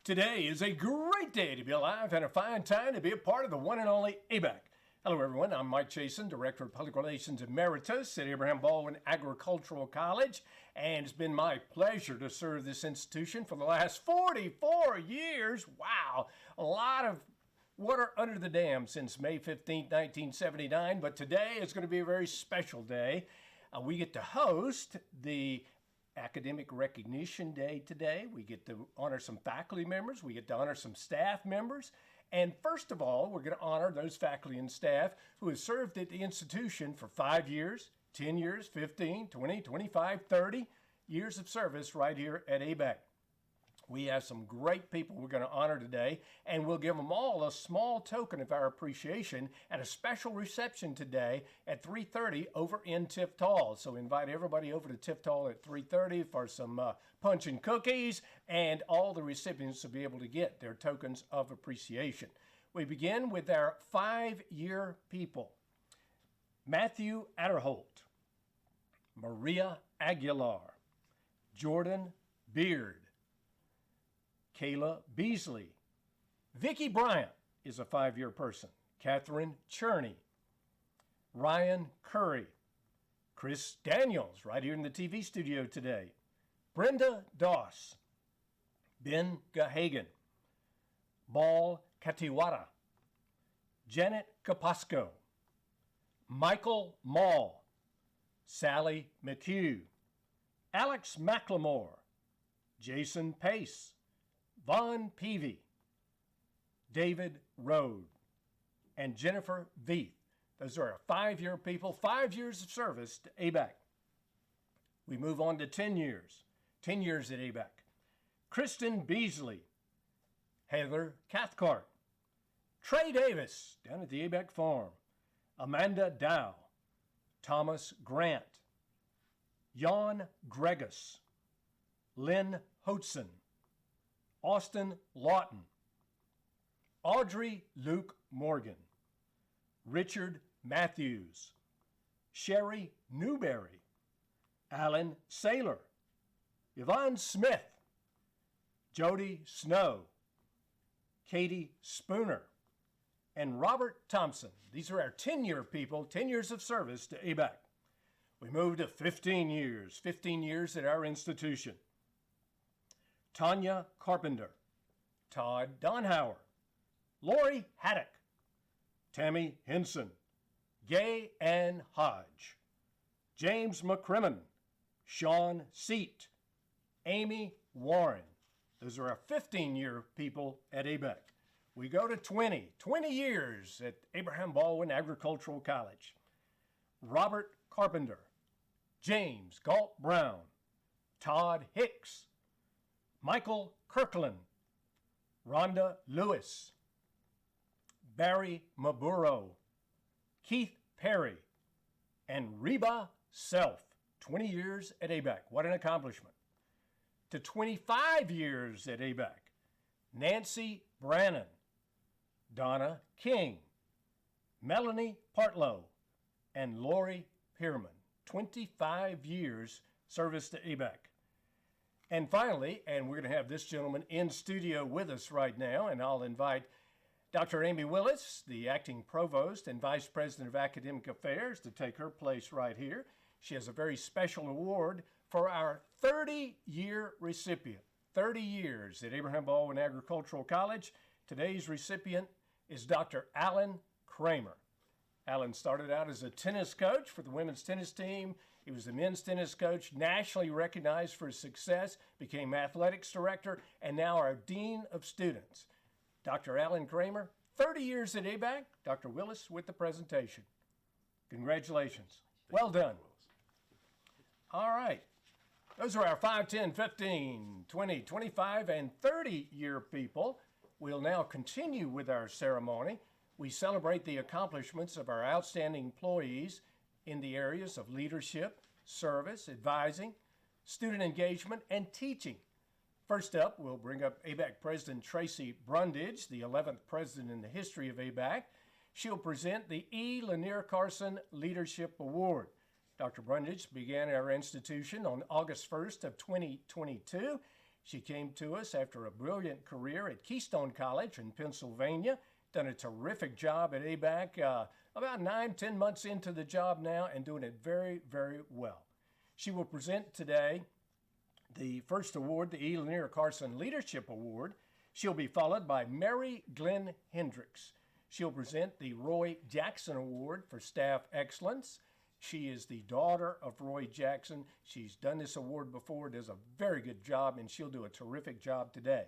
Today is a great day to be alive and a fine time to be a part of the one and only ABAC. Hello, everyone. I'm Mike Chasen, Director of Public Relations Emeritus at Abraham Baldwin Agricultural College, and it's been my pleasure to serve this institution for the last 44 years. Wow, a lot of water under the dam since May 15, 1979, but today is going to be a very special day. We get to host the Academic Recognition Day today. We get to honor some faculty members. We get to honor some staff members. And first of all, we're going to honor those faculty and staff who have served at the institution for 5 years, 10 years, 15, 20, 25, 30 years of service right here at ABAC. We have some great people we're going to honor today, and we'll give them all a small token of our appreciation at a special reception today at 3:30 over in Tiftal. So invite everybody over to Tiftal at 3:30 for some punch and cookies, and all the recipients will be able to get their tokens of appreciation. We begin with our 5-year people. Matthew Adderholt, Maria Aguilar, Jordan Beard, Kayla Beasley. Vicki Bryant is a 5-year person. Catherine Cherney. Ryan Curry. Chris Daniels, right here in the TV studio today. Brenda Doss. Ben Gahagan. Bal Katiwara. Janet Capasco. Michael Mall. Sally McHugh. Alex McLemore. Jason Pace. Vaughn Peavy, David Rode, and Jennifer Veith. Those are our 5-year people, 5 years of service to ABAC. We move on to 10 years, 10 years at ABAC. Kristen Beasley, Heather Cathcart, Trey Davis down at the ABAC farm, Amanda Dow, Thomas Grant, Jan Gregus, Lynn Hodson, Austin Lawton, Audrey Luke Morgan, Richard Matthews, Sherry Newberry, Alan Saylor, Yvonne Smith, Jody Snow, Katie Spooner, and Robert Thompson. These are our 10-year people, 10 years of service to ABAC. We move to 15 years at our institution. Tanya Carpenter, Todd Donhauer, Lori Haddock, Tammy Henson, Gay Ann Hodge, James McCrimmon, Sean Seat, Amy Warren. Those are our 15-year people at ABAC. We go to 20 years at Abraham Baldwin Agricultural College. Robert Carpenter, James Galt Brown, Todd Hicks, Michael Kirkland, Rhonda Lewis, Barry Maburo, Keith Perry, and Reba Self. 20 years at ABAC. What an accomplishment. To 25 years at ABAC. Nancy Brannon, Donna King, Melanie Partlow, and Lori Pearman. 25 years service to ABAC. And finally, and we're going to have this gentleman in studio with us right now, and I'll invite Dr. Amy Willis, the acting provost and vice president of academic affairs, to take her place right here. She has a very special award for our 30-year recipient. 30 years at Abraham Baldwin Agricultural College. Today's recipient is Dr. Alan Kramer. Alan started out as a tennis coach for the women's tennis team. He was the men's tennis coach, nationally recognized for his success, became athletics director, and now our dean of students. Dr. Alan Kramer, 30 years at ABAC. Dr. Willis with the presentation. Congratulations. Well done. All right. Those are our 5, 10, 15, 20, 25, and 30-year people. We'll now continue with our ceremony. We celebrate the accomplishments of our outstanding employees in the areas of leadership, service, advising, student engagement, and teaching. First up, we'll bring up ABAC President Tracy Brundage, the 11th president in the history of ABAC. She'll present the E. Lanier Carson Leadership Award. Dr. Brundage began our institution on August 1st of 2022. She came to us after a brilliant career at Keystone College in Pennsylvania, done a terrific job at ABAC, about 9, 10 months into the job now, and doing it very, very well. She will present today the first award, the E. Lanier Carson Leadership Award. She'll be followed by Mary Glenn Hendricks. She'll present the Roy Jackson Award for Staff Excellence. She is the daughter of Roy Jackson. She's done this award before, does a very good job, and she'll do a terrific job today.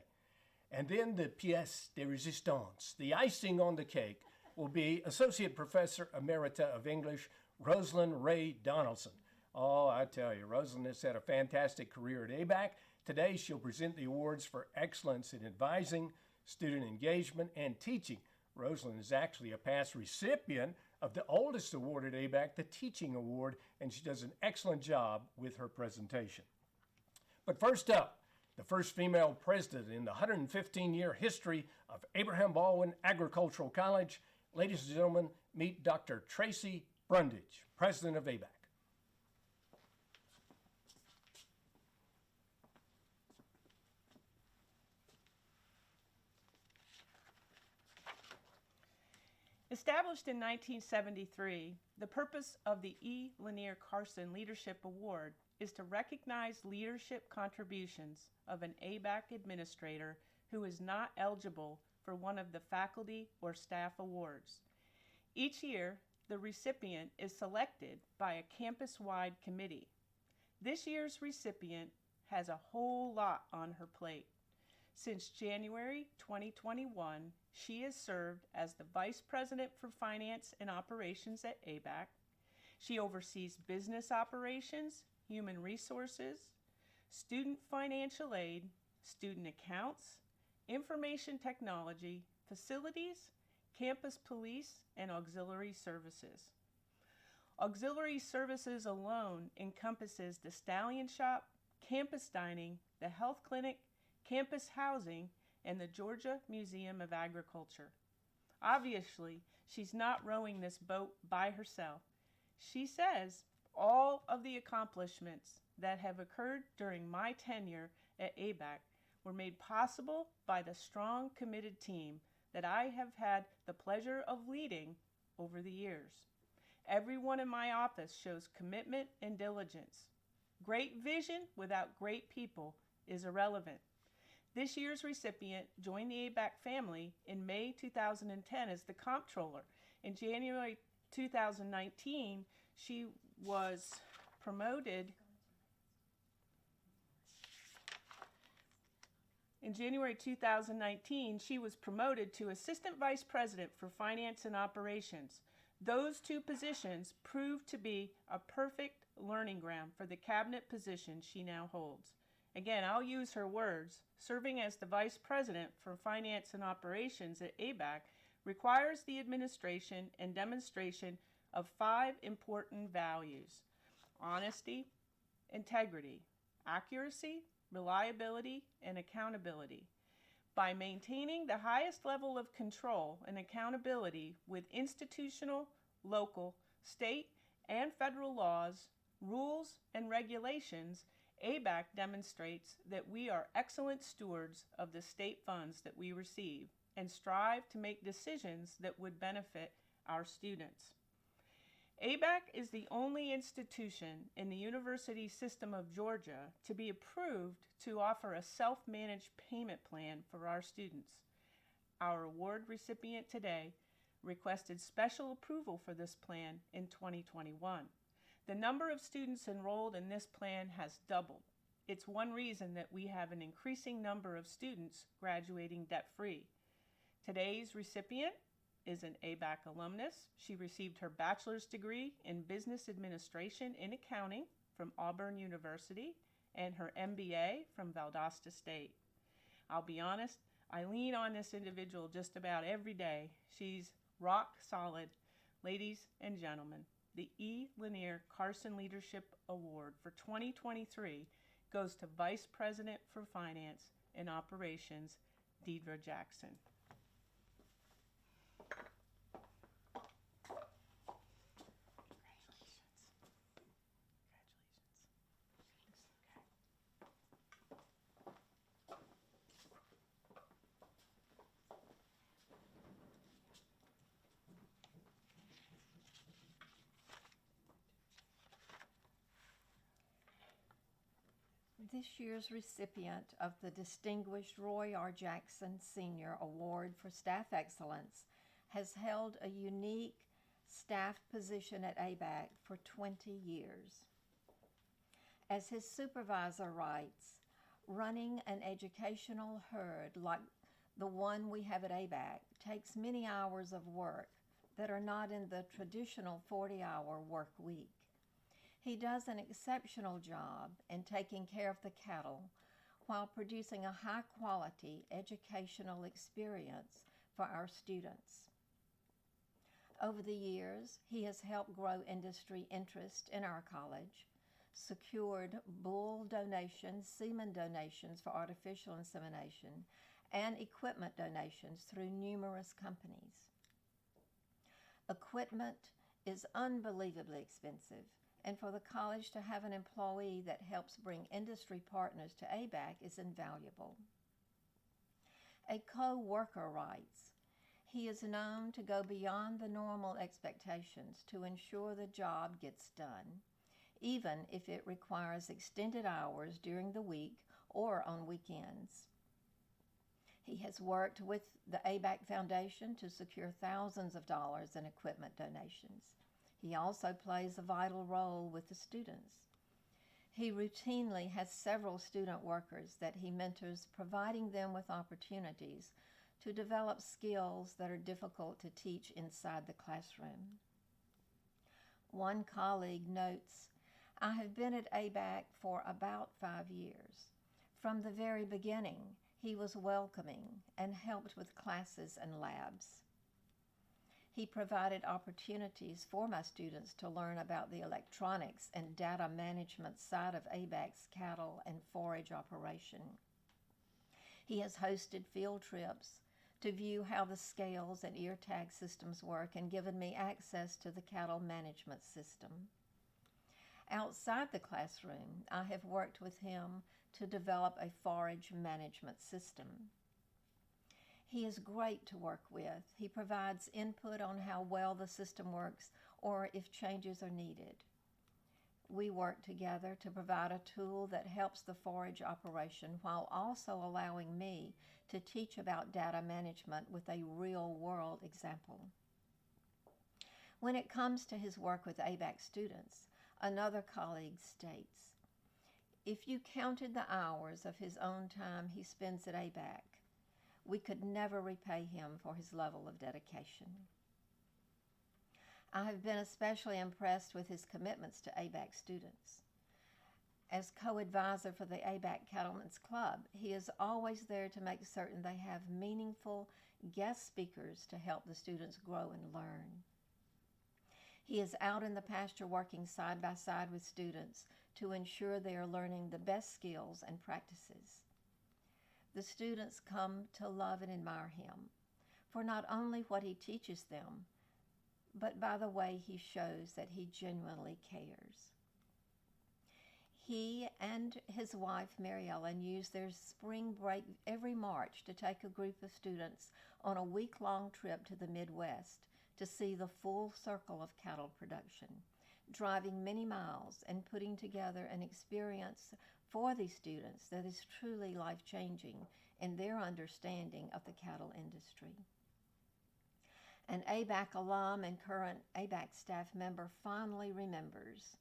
And then the pièce de résistance, the icing on the cake, will be Associate Professor Emerita of English, Rosalind Ray Donaldson. Oh, I tell you, Rosalind has had a fantastic career at ABAC. Today, she'll present the awards for excellence in advising, student engagement, and teaching. Rosalind is actually a past recipient of the oldest award at ABAC, the Teaching Award, and she does an excellent job with her presentation. But first up, the first female president in the 115-year history of Abraham Baldwin Agricultural College. Ladies and gentlemen, meet Dr. Tracy Brundage, president of ABAC. Established in 1973, the purpose of the E. Lanier Carson Leadership Award is to recognize leadership contributions of an ABAC administrator who is not eligible for one of the faculty or staff awards. Each year, the recipient is selected by a campus-wide committee. This year's recipient has a whole lot on her plate. Since January 2021, she has served as the Vice President for Finance and Operations at ABAC. She oversees business operations, human resources, student financial aid, student accounts, information technology, facilities, campus police, and auxiliary services. Auxiliary services alone encompasses the Stallion Shop, campus dining, the health clinic, campus housing, and the Georgia Museum of Agriculture. Obviously, she's not rowing this boat by herself. She says all of the accomplishments that have occurred during my tenure at ABAC were made possible by the strong, committed team that I have had the pleasure of leading over the years. Everyone in my office shows commitment and diligence. Great vision without great people is irrelevant. This year's recipient joined the ABAC family in May 2010 as the comptroller. In January 2019, she was promoted. In January 2019, she was promoted to Assistant Vice President for Finance and Operations. Those two positions proved to be a perfect learning ground for the cabinet position she now holds. Again, I'll use her words. Serving as the Vice President for Finance and Operations at ABAC requires the administration and demonstration of 5 important values: honesty, integrity, accuracy, reliability, and accountability. By maintaining the highest level of control and accountability with institutional, local, state, and federal laws, rules, and regulations, ABAC demonstrates that we are excellent stewards of the state funds that we receive and strive to make decisions that would benefit our students. ABAC is the only institution in the university system of Georgia to be approved to offer a self-managed payment plan for our students. Our award recipient today requested special approval for this plan in 2021. The number of students enrolled in this plan has doubled. It's one reason that we have an increasing number of students graduating debt-free. Today's recipient is an ABAC alumnus. She received her bachelor's degree in business administration in accounting from Auburn University and her MBA from Valdosta State. I'll be honest, I lean on this individual just about every day. She's rock solid. Ladies and gentlemen, the E. Lanier Carson Leadership Award for 2023 goes to Vice President for Finance and Operations, Deidre Jackson. this year's recipient of the distinguished Roy R. Jackson Sr. Award for Staff Excellence has held a unique staff position at ABAC for 20 years. As his supervisor writes, running an educational herd like the one we have at ABAC takes many hours of work that are not in the traditional 40-hour work week. He does an exceptional job in taking care of the cattle while producing a high-quality educational experience for our students. Over the years, he has helped grow industry interest in our college, secured bull donations, semen donations for artificial insemination, and equipment donations through numerous companies. Equipment is unbelievably expensive, and for the college to have an employee that helps bring industry partners to ABAC is invaluable. A co-worker writes, he is known to go beyond the normal expectations to ensure the job gets done, even if it requires extended hours during the week or on weekends. He has worked with the ABAC Foundation to secure thousands of dollars in equipment donations. He also plays a vital role with the students. He routinely has several student workers that he mentors, providing them with opportunities to develop skills that are difficult to teach inside the classroom. One colleague notes, I have been at ABAC for about 5 years. From the very beginning, he was welcoming and helped with classes and labs. He provided opportunities for my students to learn about the electronics and data management side of ABAC's cattle and forage operation. He has hosted field trips to view how the scales and ear tag systems work and given me access to the cattle management system. Outside the classroom, I have worked with him to develop a forage management system. He is great to work with. He provides input on how well the system works or if changes are needed. We work together to provide a tool that helps the forage operation while also allowing me to teach about data management with a real-world example. When it comes to his work with ABAC students, another colleague states, if you counted the hours of his own time he spends at ABAC, we could never repay him for his level of dedication. I have been especially impressed with his commitments to ABAC students. As co-advisor for the ABAC Cattlemen's Club, he is always there to make certain they have meaningful guest speakers to help the students grow and learn. He is out in the pasture working side by side with students to ensure they are learning the best skills and practices. The students come to love and admire him for not only what he teaches them, but by the way he shows that he genuinely cares. He and his wife, Mary Ellen, use their spring break every March to take a group of students on a week-long trip to the Midwest to see the full circle of cattle production, driving many miles and putting together an experience for these students that is truly life-changing in their understanding of the cattle industry. An ABAC alum and current ABAC staff member fondly remembers,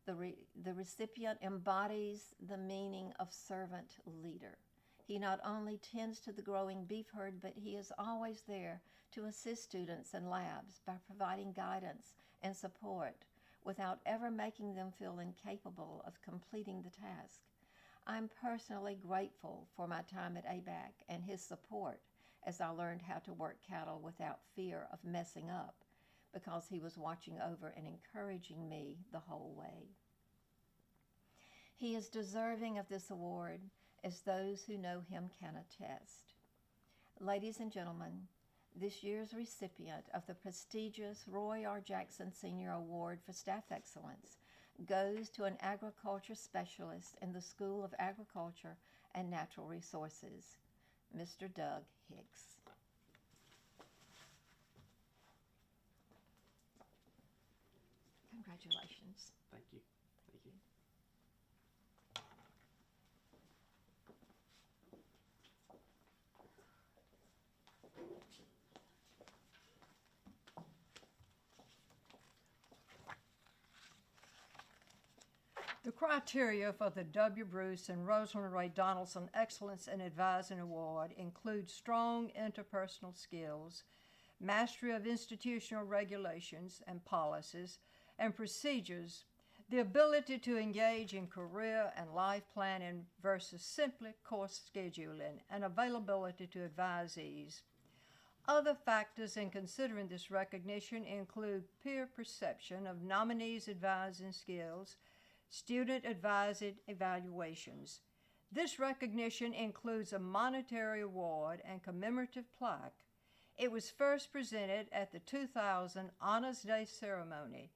the recipient embodies the meaning of servant leader. He not only tends to the growing beef herd, but he is always there to assist students in labs by providing guidance and support without ever making them feel incapable of completing the task. I'm personally grateful for my time at ABAC and his support as I learned how to work cattle without fear of messing up, because he was watching over and encouraging me the whole way. He is deserving of this award, as those who know him can attest. Ladies and gentlemen, this year's recipient of the prestigious Roy R. Jackson Sr. Award for Staff Excellence goes to an agriculture specialist in the School of Agriculture and Natural Resources, Mr. Doug Hicks. Congratulations. Thank you. Thank you. criteria for the W. Bruce and Rosalind Ray Donaldson Excellence in Advising Award include strong interpersonal skills, mastery of institutional regulations and policies and procedures, the ability to engage in career and life planning versus simply course scheduling, and availability to advisees. Other factors in considering this recognition include peer perception of nominees' advising skills, student advised evaluations. This recognition includes a monetary award and commemorative plaque. It was first presented at the 2000 Honors Day ceremony.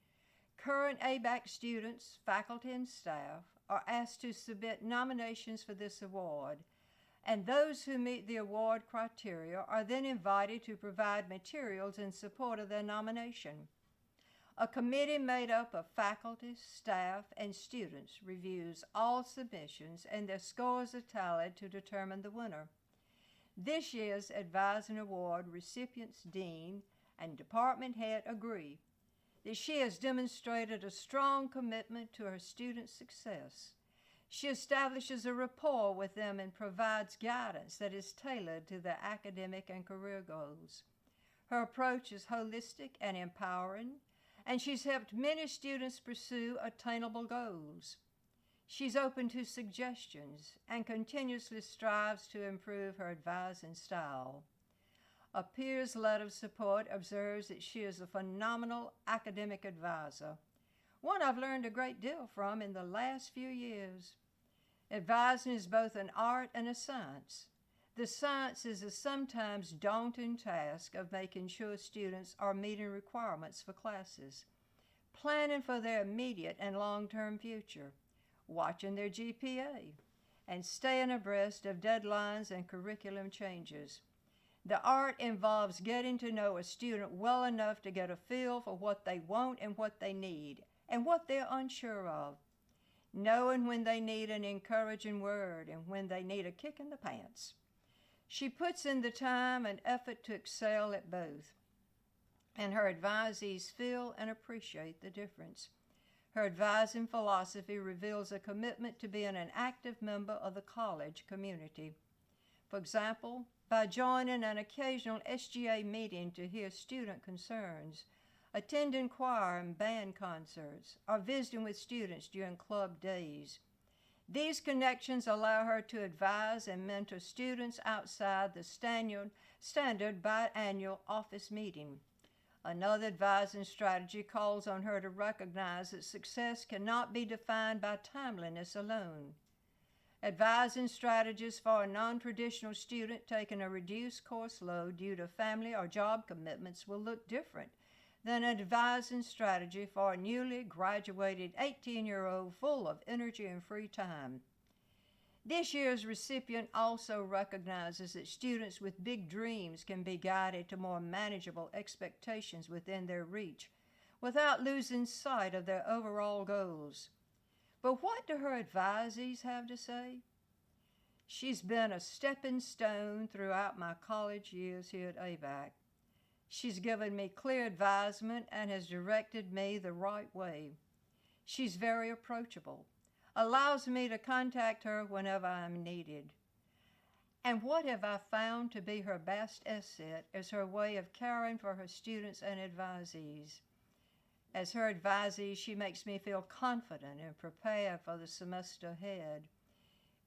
Current ABAC students, faculty, and staff are asked to submit nominations for this award, and those who meet the award criteria are then invited to provide materials in support of their nomination. A committee made up of faculty, staff, and students reviews all submissions, and their scores are tallied to determine the winner. This year's Advising Award recipients, dean, and department head agree that she has demonstrated a strong commitment to her students' success. She establishes a rapport with them and provides guidance that is tailored to their academic and career goals. Her approach is holistic and empowering, and she's helped many students pursue attainable goals. She's open to suggestions and continuously strives to improve her advising style. A peer's letter of support observes that she is a phenomenal academic advisor, one I've learned a great deal from in the last few years. Advising is both an art and a science. The science is a sometimes daunting task of making sure students are meeting requirements for classes, planning for their immediate and long-term future, watching their GPA, and staying abreast of deadlines and curriculum changes. The art involves getting to know a student well enough to get a feel for what they want and what they need, and what they're unsure of, knowing when they need an encouraging word and when they need a kick in the pants. She puts in the time and effort to excel at both, and her advisees feel and appreciate the difference. Her advising philosophy reveals a commitment to being an active member of the college community. For example, by joining an occasional SGA meeting to hear student concerns, attending choir and band concerts, or visiting with students during club days. These connections allow her to advise and mentor students outside the standard biannual office meeting. Another advising strategy calls on her to recognize that success cannot be defined by timeliness alone. Advising strategies for a non-traditional student taking a reduced course load due to family or job commitments will look different than an advising strategy for a newly graduated 18-year-old full of energy and free time. This year's recipient also recognizes that students with big dreams can be guided to more manageable expectations within their reach without losing sight of their overall goals. But what do her advisees have to say? She's been a stepping stone throughout my college years here at ABAC. She's given me clear advisement and has directed me the right way. She's very approachable, allows me to contact her whenever I'm needed. And what have I found to be her best asset is her way of caring for her students and advisees. As her advisee, she makes me feel confident and prepared for the semester ahead.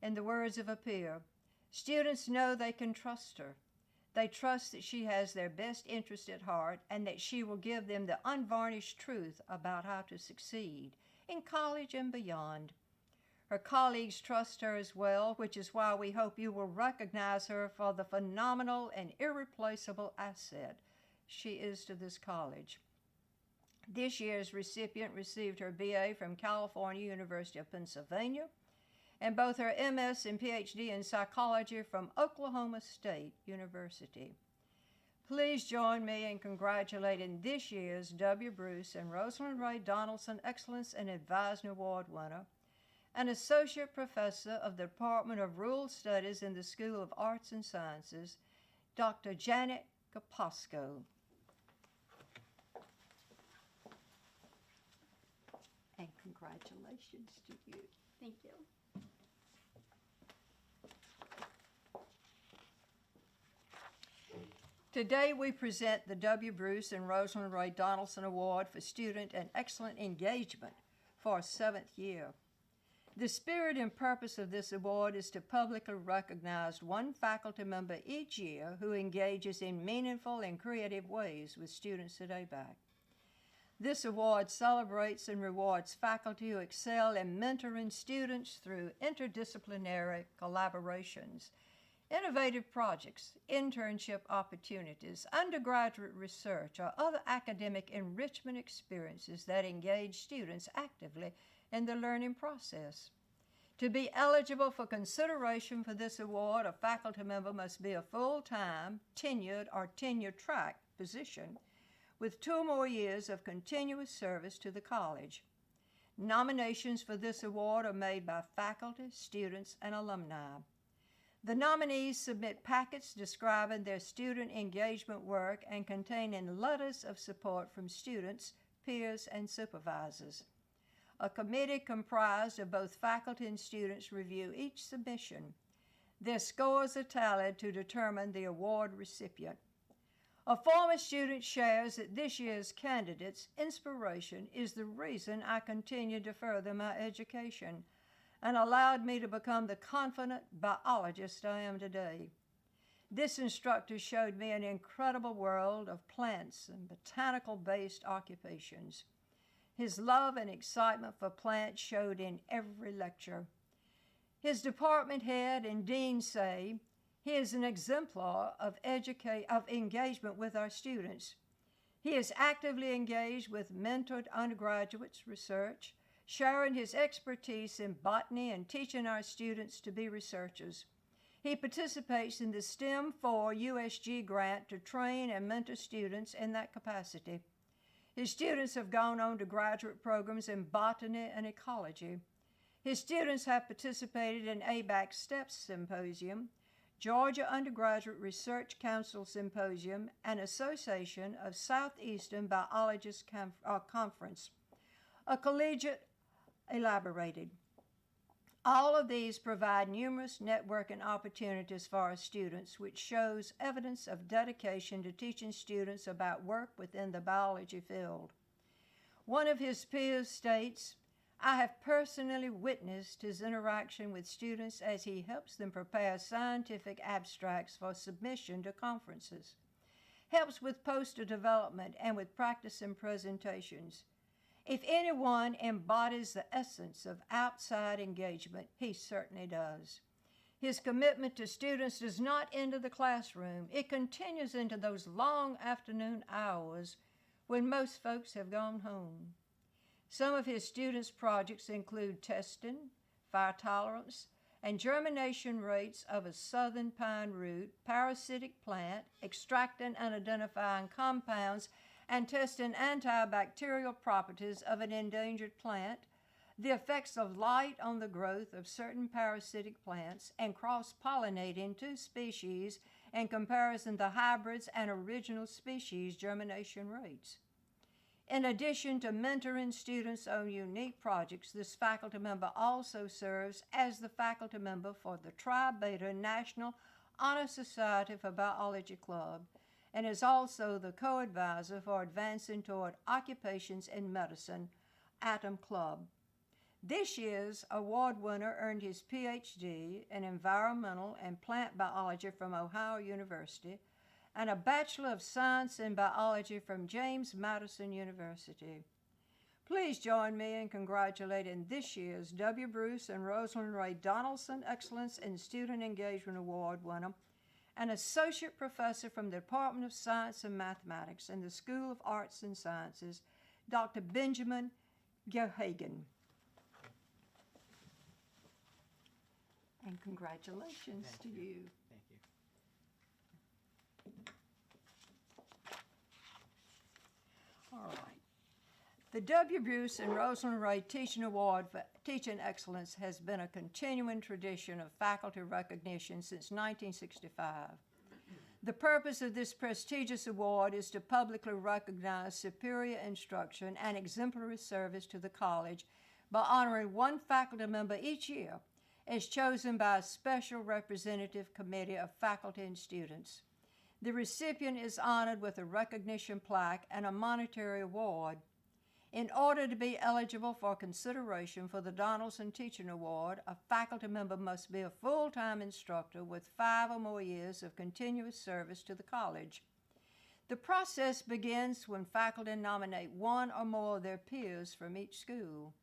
In the words of a peer, students know they can trust her. They trust that she has their best interest at heart and that she will give them the unvarnished truth about how to succeed in college and beyond. Her colleagues trust her as well, which is why we hope you will recognize her for the phenomenal and irreplaceable asset she is to this college. This year's recipient received her BA from California University of Pennsylvania and both her MS and PhD in psychology from Oklahoma State University. Please join me in congratulating this year's W. Bruce and Rosalind Ray Donaldson Excellence in Advising Award winner, an Associate Professor of the Department of Rural Studies in the School of Arts and Sciences, Dr. Janet Kaposko. And congratulations. congratulations to you. Thank you. Today we present the W. Bruce and Rosalind Ray Donaldson Award for Student and Excellent Engagement for a 7th year. The spirit and purpose of this award is to publicly recognize one faculty member each year who engages in meaningful and creative ways with students at ABAC. This award celebrates and rewards faculty who excel in mentoring students through interdisciplinary collaborations, innovative projects, internship opportunities, undergraduate research, or other academic enrichment experiences that engage students actively in the learning process. To be eligible for consideration for this award, a faculty member must be a full-time, tenured, or tenure-track position with 2 or more years of continuous service to the college. Nominations for this award are made by faculty, students, and alumni. The nominees submit packets describing their student engagement work and containing letters of support from students, peers, and supervisors. A committee comprised of both faculty and students review each submission. Their scores are tallied to determine the award recipient. A former student shares that this year's candidate's inspiration is the reason I continue to further my education and allowed me to become the confident biologist I am today. This instructor showed me an incredible world of plants and botanical-based occupations. His love and excitement for plants showed in every lecture. His department head and dean say he is an exemplar of engagement with our students. He is actively engaged with mentored undergraduates research, sharing his expertise in botany and teaching our students to be researchers. He participates in the STEM 4 USG grant to train and mentor students in that capacity. His students have gone on to graduate programs in botany and ecology. His students have participated in ABAC STEPS Symposium, Georgia Undergraduate Research Council Symposium, and Association of Southeastern Biologists Conference. A collegiate elaborated. All of these provide numerous networking opportunities for our students, which shows evidence of dedication to teaching students about work within the biology field. One of his peers states, "I have personally witnessed his interaction with students as he helps them prepare scientific abstracts for submission to conferences, helps with poster development and with practice and presentations. If anyone embodies the essence of outside engagement, he certainly does. His commitment to students does not end in the classroom. It continues into those long afternoon hours when most folks have gone home." Some of his students' projects include testing, fire tolerance, and germination rates of a southern pine root, parasitic plant, extracting and identifying compounds, and testing antibacterial properties of an endangered plant, the effects of light on the growth of certain parasitic plants, and cross-pollinating 2 species and comparison the hybrids and original species germination rates. In addition to mentoring students on unique projects, this faculty member also serves as the faculty member for the Tri Beta National Honor Society for Biology Club and is also the co-advisor for Advancing Toward Occupations in Medicine, Atom Club. This year's award winner earned his PhD in Environmental and Plant Biology from Ohio University and a Bachelor of Science in Biology from James Madison University. Please join me in congratulating this year's W. Bruce and Rosalind Ray Donaldson Excellence in Student Engagement Award winner, an associate professor from the Department of Science and Mathematics in the School of Arts and Sciences, Dr. Benjamin Geoghegan. And congratulations to you. Thank you. All right. The W. Bruce and Rosalind Ray Teaching Award for Teaching Excellence has been a continuing tradition of faculty recognition since 1965. The purpose of this prestigious award is to publicly recognize superior instruction and exemplary service to the college by honoring one faculty member each year as chosen by a special representative committee of faculty and students. The recipient is honored with a recognition plaque and a monetary award. In order to be eligible for consideration for the Donaldson Teaching Award, a faculty member must be a full-time instructor with 5 or more years of continuous service to the college. The process begins when faculty nominate one or more of their peers from each school.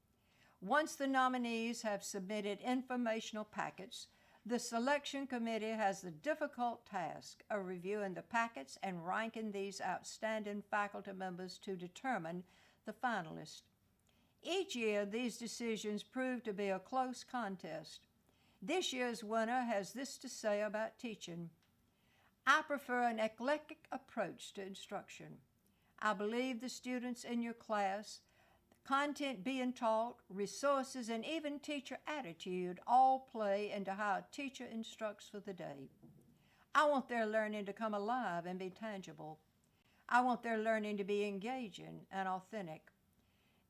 Once the nominees have submitted informational packets, the selection committee has the difficult task of reviewing the packets and ranking these outstanding faculty members to determine the finalists. Each year, these decisions prove to be a close contest. This year's winner has this to say about teaching. I prefer an eclectic approach to instruction. I believe the students in your class, the content being taught, resources, and even teacher attitude all play into how a teacher instructs for the day. I want their learning to come alive and be tangible. I want their learning to be engaging and authentic.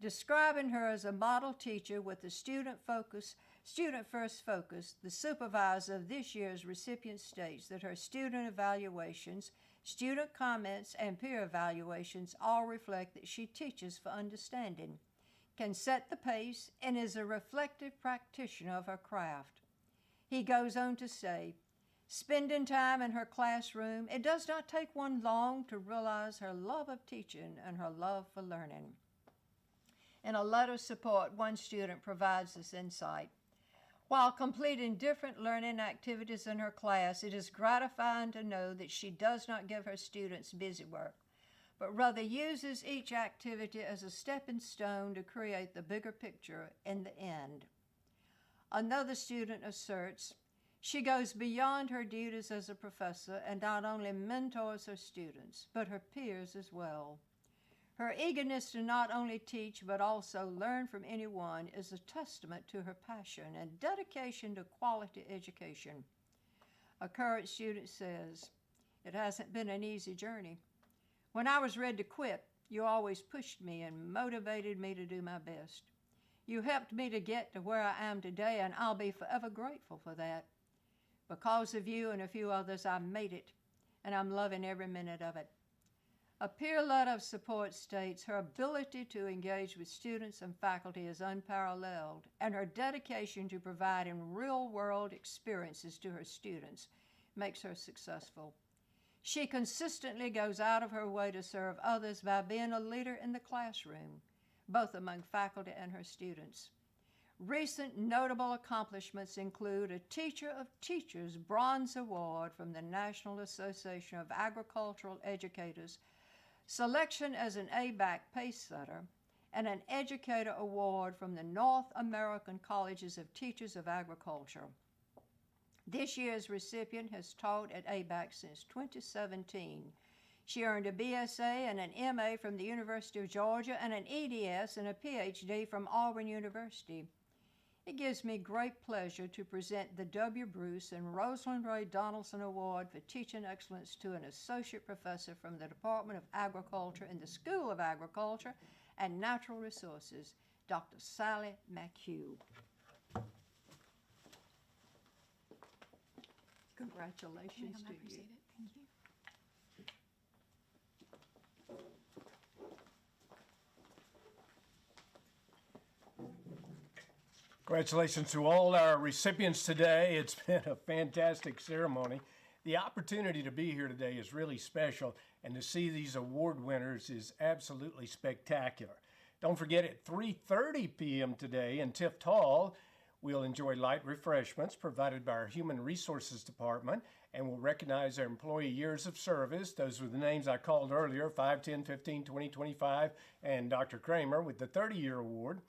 Describing her as a model teacher with a student-first focus, the supervisor of this year's recipient states that her student evaluations, student comments, and peer evaluations all reflect that she teaches for understanding, can set the pace, and is a reflective practitioner of her craft. He goes on to say, spending time in her classroom, it does not take one long to realize her love of teaching and her love for learning. In a letter of support, one student provides this insight. While completing different learning activities in her class, it is gratifying to know that she does not give her students busy work, but rather uses each activity as a stepping stone to create the bigger picture in the end. Another student asserts, she goes beyond her duties as a professor and not only mentors her students, but her peers as well. Her eagerness to not only teach but also learn from anyone is a testament to her passion and dedication to quality education. A current student says, it hasn't been an easy journey. When I was ready to quit, you always pushed me and motivated me to do my best. You helped me to get to where I am today, and I'll be forever grateful for that. Because of you and a few others, I made it, and I'm loving every minute of it. A peer letter of support states her ability to engage with students and faculty is unparalleled, and her dedication to providing real-world experiences to her students makes her successful. She consistently goes out of her way to serve others by being a leader in the classroom, both among faculty and her students. Recent notable accomplishments include a Teacher of Teachers Bronze Award from the National Association of Agricultural Educators, selection as an ABAC Pacesetter, and an Educator Award from the North American Colleges of Teachers of Agriculture. This year's recipient has taught at ABAC since 2017. She earned a BSA and an MA from the University of Georgia and an EDS and a PhD from Auburn University. It gives me great pleasure to present the W. Bruce and Rosalind Ray Donaldson Award for Teaching Excellence to an Associate Professor from the Department of Agriculture in the School of Agriculture and Natural Resources, Dr. Sally McHugh. Congratulations to you. Appreciate it. Thank you. Congratulations to all our recipients today. It's been a fantastic ceremony. The opportunity to be here today is really special, and to see these award winners is absolutely spectacular. Don't forget, at 3:30 p.m. today in Tift Hall, we'll enjoy light refreshments provided by our Human Resources Department, and we'll recognize our employee years of service. Those were the names I called earlier, 5, 10, 15, 20, 25, and Dr. Kramer with the 30-year award.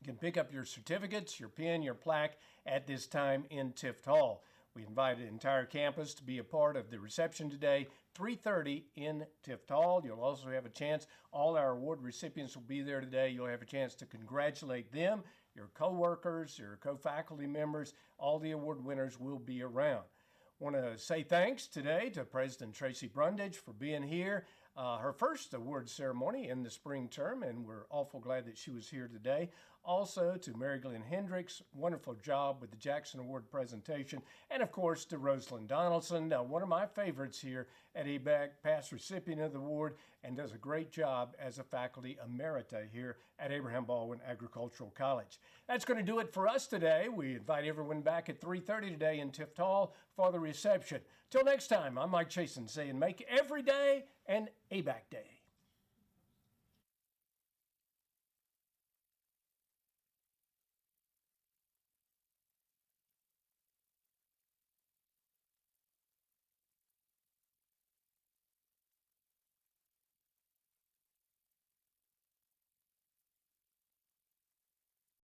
You can pick up your certificates, your pin, your plaque at this time in Tift Hall. We invite the entire campus to be a part of the reception today, 3:30 in Tift Hall. You'll also have a chance, all our award recipients will be there today. You'll have a chance to congratulate them, your co-workers, your co-faculty members. All the award winners will be around. I want to say thanks today to President Tracy Brundage for being here. Her first award ceremony in the spring term, and we're awful glad that she was here today. Also to Mary Glenn Hendricks, wonderful job with the Jackson Award presentation. And of course to Rosalind Donaldson, one of my favorites here at EBAC, past recipient of the award, and does a great job as a faculty emerita here at Abraham Baldwin Agricultural College. That's going to do it for us today. We invite everyone back at 3:30 today in Tift Hall for the reception. Till next time, I'm Mike Chasen saying make every day an ABAC day.